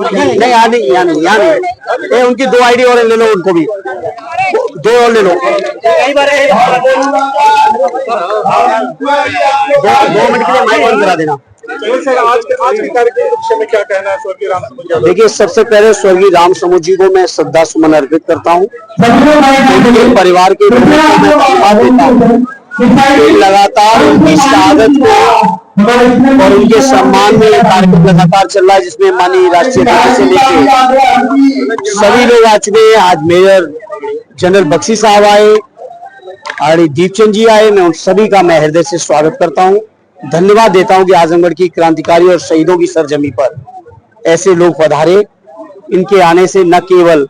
नहीं यहाँ नहीं, यहाँ नहीं, यहाँ नहीं। ये उनकी 2 आईडी और ले लो, उनको भी 2 और ले लो। 2 मिनट के लिए माइक ऑन करा देना। सर, आज के कार्यक्रम के विषय में क्या कहना है स्वर्गीय राम समूह जी? देखिए, सबसे पहले स्वर्गीय राम समूह जी को मैं श्रद्धा सुमन अर्पित करता हूँ। उनके परिवार के लोगों को मैं धन्यवाद देता हूँ। लगातार उनकी शहादत को और उनके सम्मान में कार्यक्रम लगातार चल रहा है, जिसमें माननीय राष्ट्रीय अध्यक्ष से लेकर सभी लोग आ चुके हैं। आज मेजर जनरल बख्शी साहब आए, आरडी दीपचंद जी आए। मैं उन सभी का मैं हृदय से स्वागत करता हूँ, धन्यवाद देता हूं कि आजमगढ़ की क्रांतिकारी और शहीदों की सरजमी पर ऐसे लोग पधारे। इनके आने से न केवल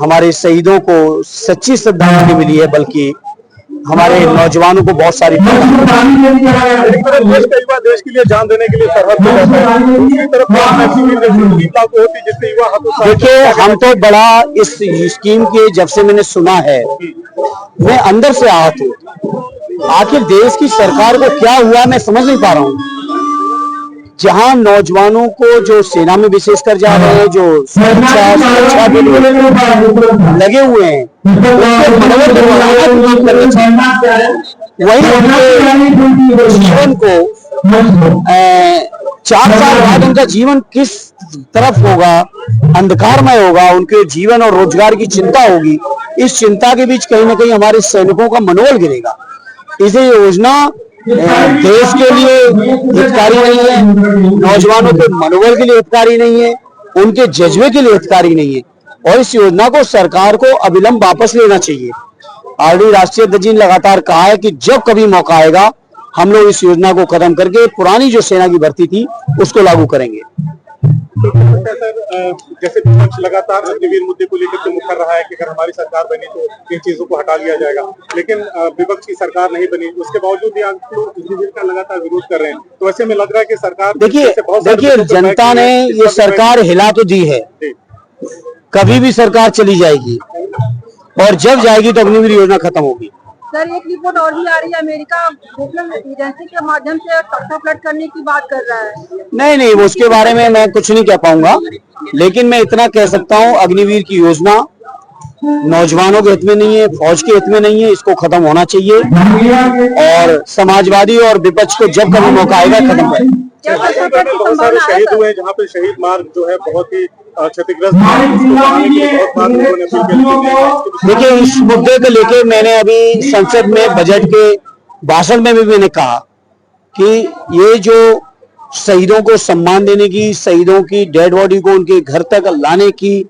हमारे शहीदों को सच्ची श्रद्धांजलि मिली है, बल्कि हमारे नौजवानों को बहुत सारी देश के लिए जान देने के लिए सरहद पे रहता है, दूसरी तरफ देखिए, हम तो बड़ा इस स्कीम के जब से मैंने सुना है, मैं अंदर से आहत हूँ। आखिर देश की सरकार को क्या हुआ, मैं समझ नहीं पा रहा हूँ। जहां नौजवानों को जो सेना में विशेषकर जा रहे हैं, जो सुरक्षा के लिए लगे हुए हैं, वही उनके जीवन को 4 साल बाद उनका जीवन किस तरफ होगा, अंधकारमय होगा। उनके जीवन और रोजगार की चिंता होगी। इस चिंता के बीच कहीं ना कहीं हमारे सैनिकों का मनोबल गिरेगा। इसे योजना देश के लिए हितकारी नहीं है, नौजवानों के मनोबल के लिए हितकारी नहीं है, उनके जज्बे के लिए हितकारी नहीं है, और इस योजना को सरकार को अविलंब वापस लेना चाहिए। आरडी राष्ट्रीय अध्यक्ष जी ने लगातार कहा है कि जब कभी मौका आएगा, हम लोग इस योजना को खत्म करके पुरानी जो सेना की भर्ती थी उसको लागू करेंगे। सर, जैसे विपक्ष लगातार अग्निवीर मुद्दे को लेकर के मुखर रहा है कि अगर हमारी सरकार बनी तो इन चीजों को हटा लिया जाएगा, लेकिन विपक्ष की सरकार नहीं बनी, उसके बावजूद भी आप अग्निवीर का लगातार विरोध कर रहे हैं। तो ऐसे में लग रहा है कि सरकार, देखिए जनता ने ये सरकार हिला तो दी है, कभी भी सरकार चली जाएगी, और जब जाएगी तो अग्निवीर योजना खत्म होगी। सर, एक रिपोर्ट और भी आ रही है, अमेरिका एजेंसी के माध्यम से तख्ता फ्लड करने की बात कर रहा है। नहीं, उसके बारे में मैं कुछ नहीं कह पाऊंगा, लेकिन मैं इतना कह सकता हूं, अग्निवीर की योजना नौजवानों के हित में नहीं है, फौज के हित में नहीं है। इसको खत्म होना चाहिए, और समाजवादी और विपक्ष को जब कभी मौका आएगा खत्म करें। बहुत सारे शहीद हुए हैं, जहाँ पे शहीद मार्ग जो है बहुत ही क्षतिग्रस्त। देखिए, इस मुद्दे को लेकर मैंने अभी संसद में बजट के भाषण में भी मैंने कहा कि ये जो शहीदों को सम्मान देने की, शहीदों की डेड बॉडी को उनके घर तक लाने की,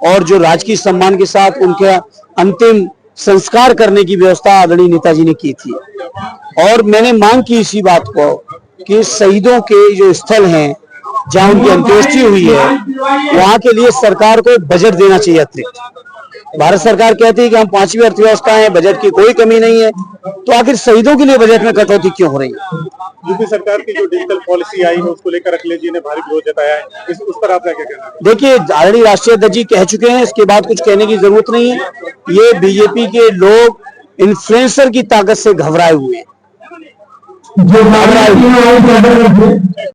और जो राजकीय सम्मान के साथ उनके अंतिम संस्कार करने की व्यवस्था आदरणीय नेताजी ने की थी। और मैंने मांग की इसी बात को कि शहीदों के जो स्थल हैं, जहां उनकी अंत्येष्टि हुई है, वहां के लिए सरकार को बजट देना चाहिए अतिरिक्त। भारत सरकार कहती है कि हम 5वीं अर्थव्यवस्था है, बजट की कोई कमी नहीं है, तो आखिर शहीदों के लिए बजट में कटौती क्यों हो रही है? यूपी सरकार की जो डिजिटल पॉलिसी आई है, उसको लेकर अखिलेश जी ने भारी विरोध जताया है, उस पर आप क्या कहना है? देखिए, आदरणीय राष्ट्रीय अध्यक्ष जी कह चुके हैं, इसके बाद कुछ कहने की जरूरत नहीं है। ये बीजेपी के लोग इन्फ्लुएंसर की ताकत से घबराए हुए हैं।